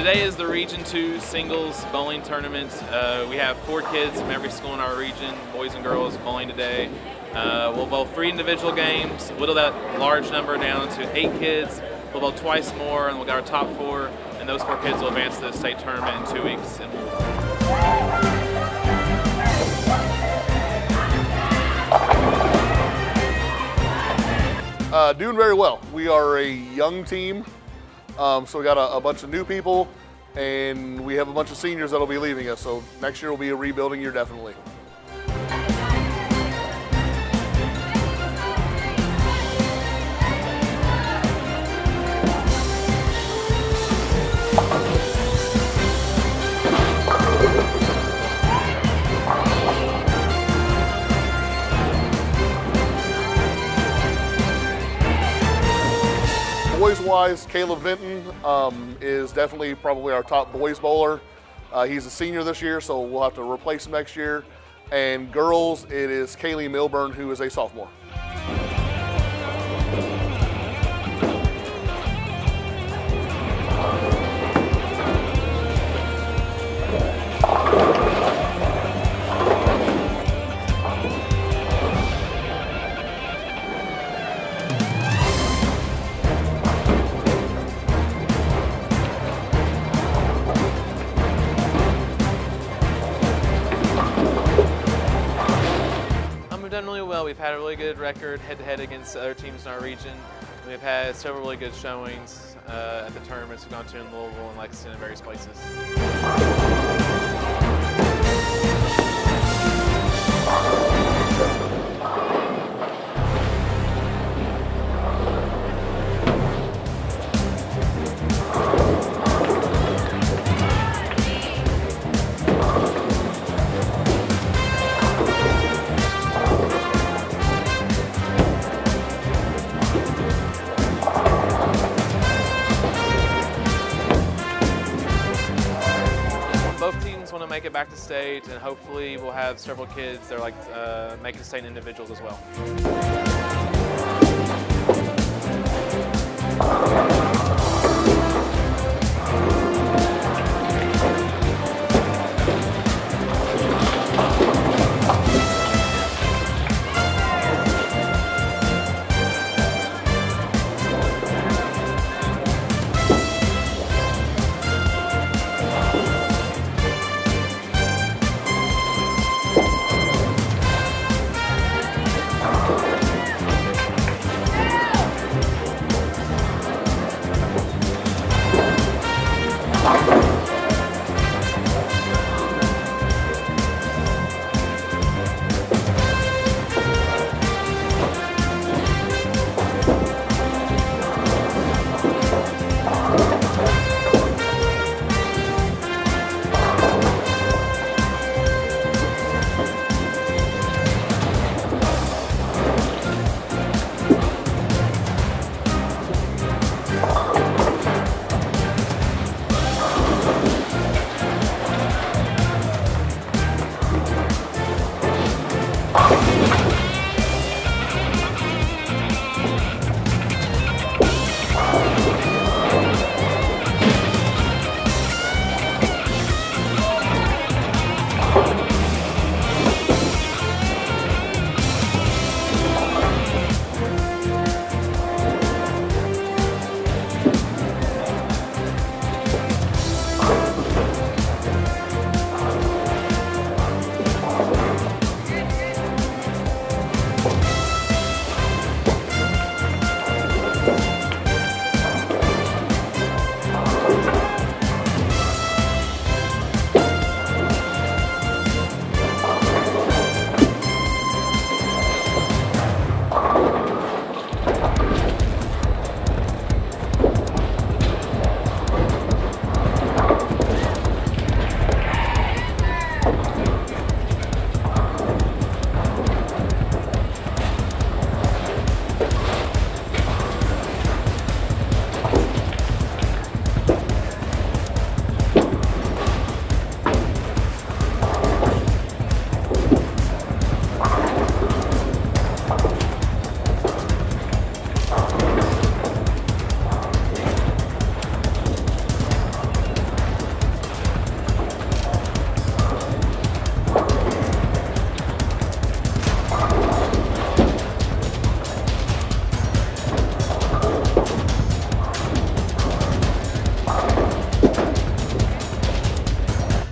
Today is the Region 2 singles bowling tournament. We have 4 kids from every school in our region, boys and girls, bowling today. We'll bowl 3 individual games, whittle that large number down to 8 kids. We'll bowl twice more, and we'll get our top 4, and those 4 kids will advance to the state tournament in 2 weeks. Doing very well. We are a young team, so we got a bunch of new people, and we have a bunch of seniors that'll be leaving us. So next year will be a rebuilding year, definitely. Boys-wise, Caleb Vinton is definitely probably our top boys bowler. He's a senior this year, so we'll have to replace him next year. And girls, it is Kaylee Milburn, who is a sophomore. We've done really well. We've had a really good record head-to-head against other teams in our region. We've had several really good showings at the tournaments we've gone to in Louisville and Lexington and various places. Both teams want to make it back to state, and hopefully we'll have several kids that are like making state individuals as well.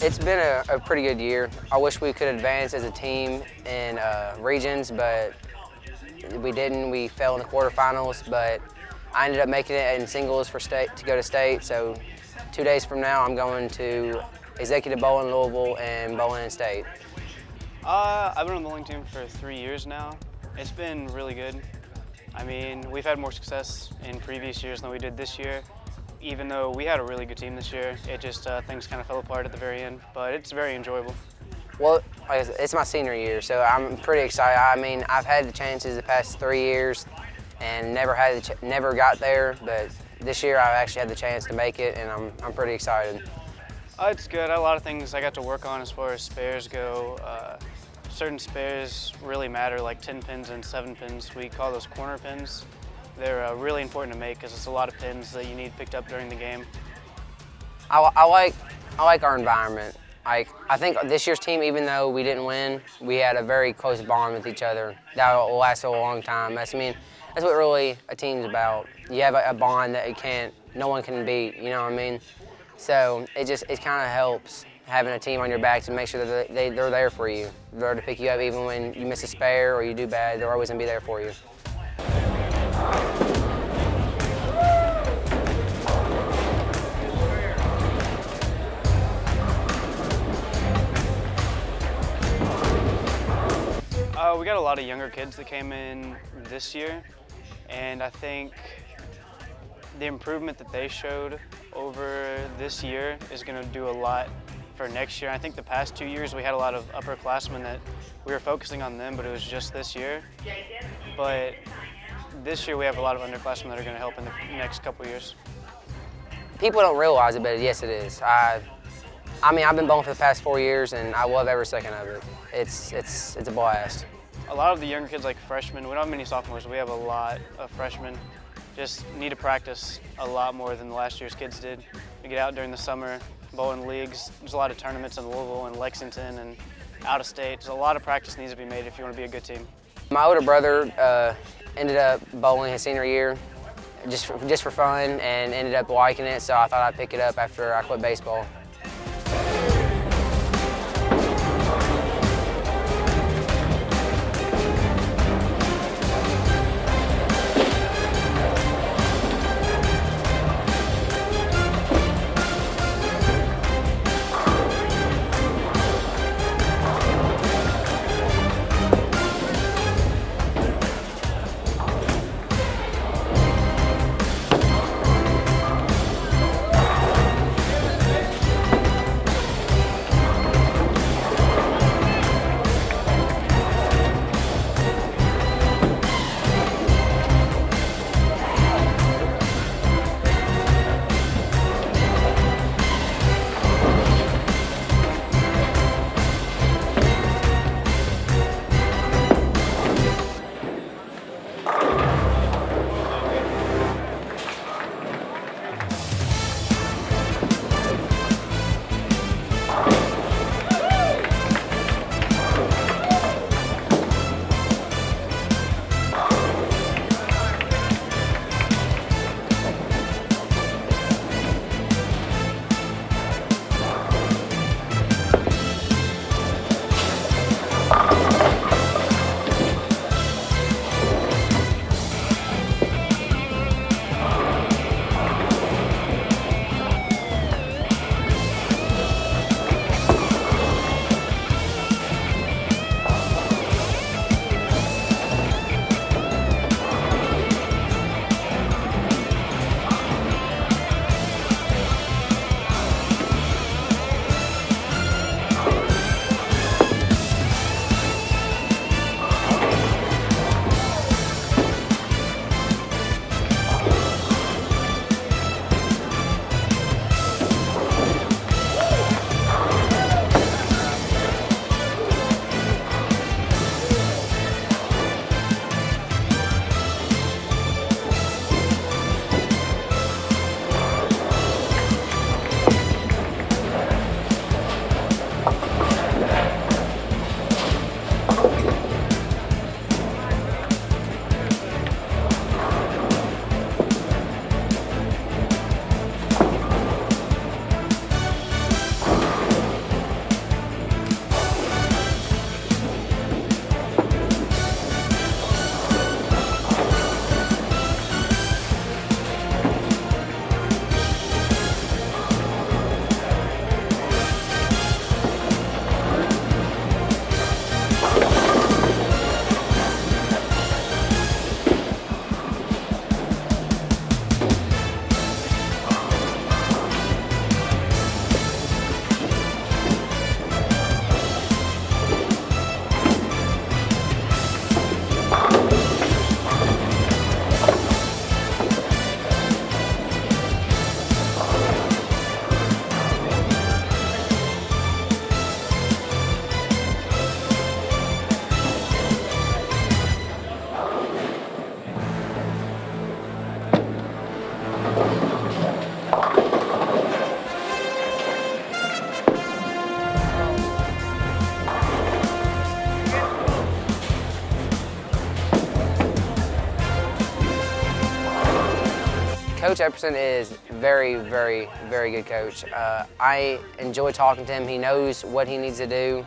It's been a pretty good year. I wish we could advance as a team in regions, but we didn't. We fell in the quarterfinals, but I ended up making it in singles for state to go to state. So 2 days from now, I'm going to Executive Bowl in Louisville and bowling in state. I've been on the bowling team for 3 years now. It's been really good. I mean, we've had more success in previous years than we did this year. Even though we had a really good team this year, it just things kind of fell apart at the very end, but it's very enjoyable. Well, it's my senior year, so I'm pretty excited. I mean, I've had the chances the past 3 years and never got there, but this year I've actually had the chance to make it, and I'm pretty excited. It's good. A lot of things I got to work on as far as spares go. Certain spares really matter, like 10 pins and 7 pins. We call those corner pins. They're really important to make because it's a lot of pins that you need picked up during the game. I like our environment. I think this year's team, even though we didn't win, we had a very close bond with each other. That will last a long time. That's what really a team's about. You have a bond that no one can beat. You know what I mean? So it kind of helps having a team on your back to make sure that they're there for you. They're there to pick you up even when you miss a spare or you do bad. They're always gonna be there for you. We got a lot of younger kids that came in this year, and I think the improvement that they showed over this year is going to do a lot for next year. I think the past 2 years we had a lot of upperclassmen that we were focusing on them, but it was just this year. But this year we have a lot of underclassmen that are going to help in the next couple years. People don't realize it, but yes, it is. I mean, I've been bowling for the past 4 years, and I love every second of it. It's a blast. A lot of the younger kids, like freshmen, we don't have many sophomores, we have a lot of freshmen, just need to practice a lot more than the last year's kids did. We get out during the summer, bowl in leagues. There's a lot of tournaments in Louisville and Lexington and out of state. There's a lot of practice needs to be made if you want to be a good team. My older brother ended up bowling his senior year just for fun and ended up liking it, so I thought I'd pick it up after I quit baseball. Coach Epperson is very, very, very good coach. I enjoy talking to him. He knows what he needs to do,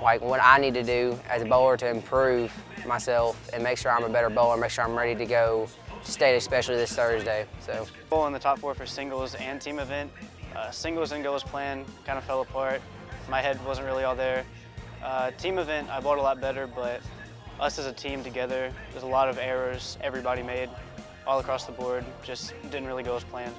like what I need to do as a bowler to improve myself and make sure I'm a better bowler, make sure I'm ready to go to state, especially this Thursday. So, Bowl in the top 4 for singles and team event. Singles didn't go as planned, kind of fell apart. My head wasn't really all there. Team event, I bowled a lot better, but us as a team together, there's a lot of errors everybody made all across the board, just didn't really go as planned.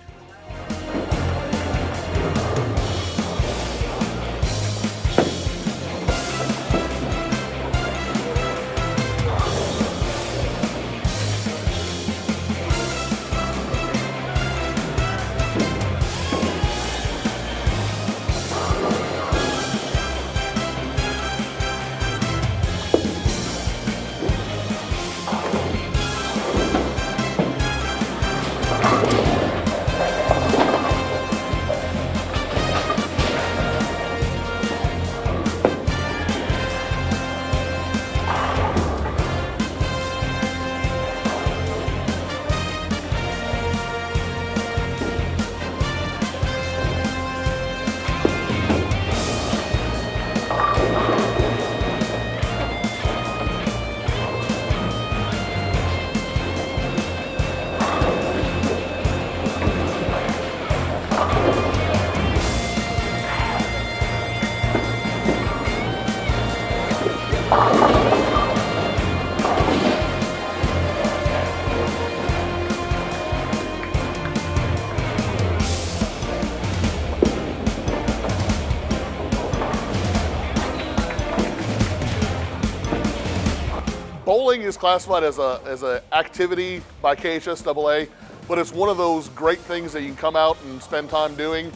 Bowling is classified as an activity by KHSAA, but it's one of those great things that you can come out and spend time doing.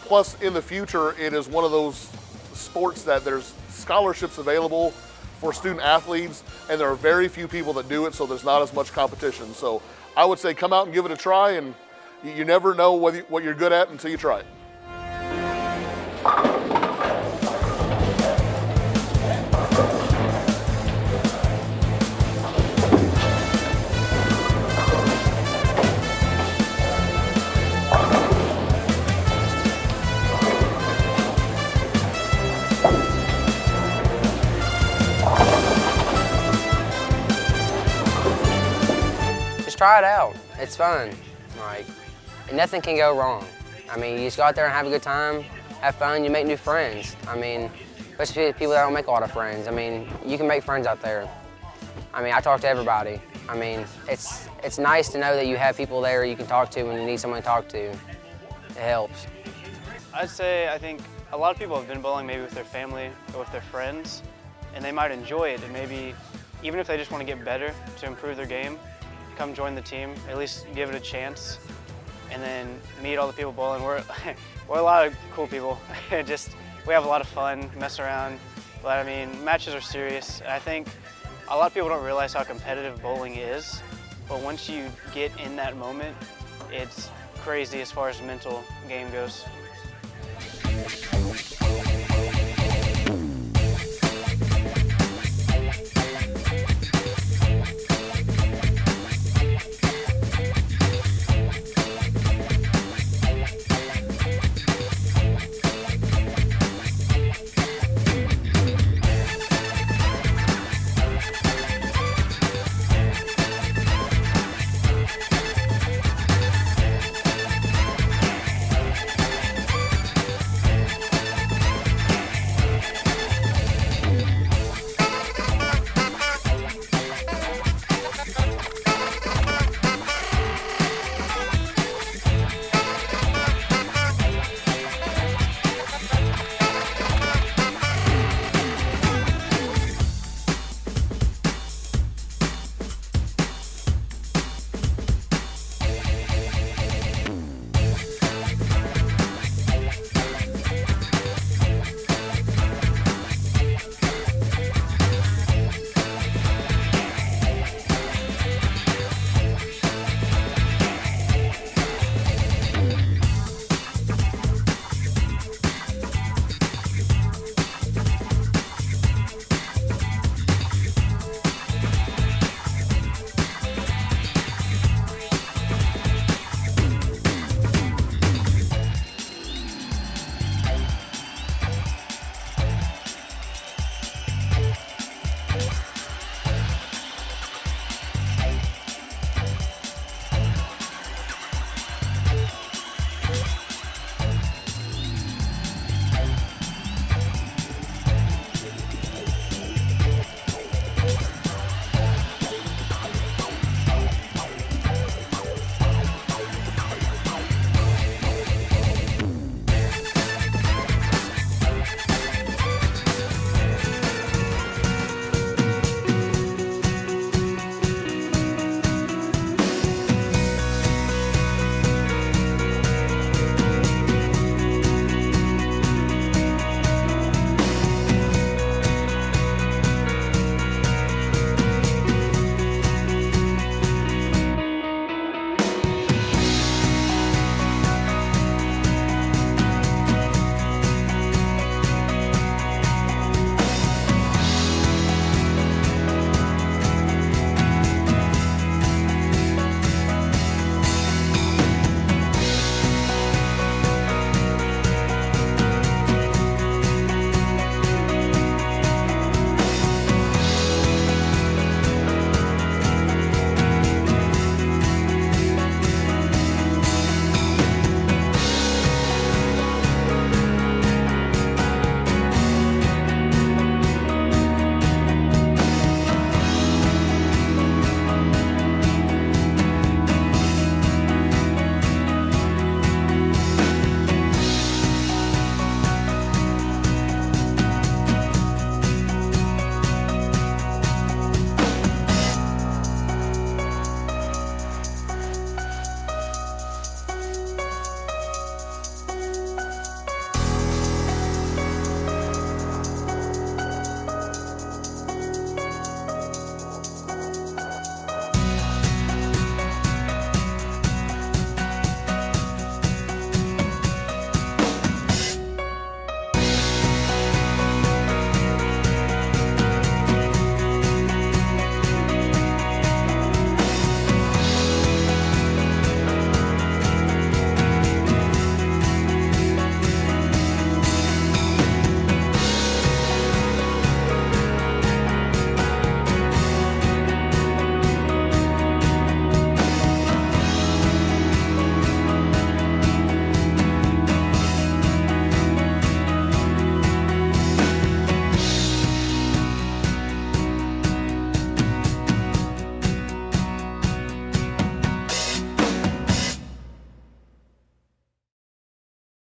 Plus, in the future, it is one of those sports that there's scholarships available for student athletes, and there are very few people that do it, so there's not as much competition. So I would say come out and give it a try, and you never know what you're good at until you try it. try it out. It's fun. Like, nothing can go wrong. I mean, you just go out there and have a good time, have fun, you make new friends. I mean, especially people that don't make a lot of friends. I mean, you can make friends out there. I mean, I talk to everybody. I mean, it's nice to know that you have people there you can talk to when you need someone to talk to. It helps. I'd say I think a lot of people have been bowling maybe with their family or with their friends, and they might enjoy it, and maybe even if they just want to get better to improve their game, come join the team, at least give it a chance, and then meet all the people bowling. We're a lot of cool people. We have a lot of fun, mess around, but I mean, matches are serious. I think a lot of people don't realize how competitive bowling is, but once you get in that moment, it's crazy as far as mental game goes.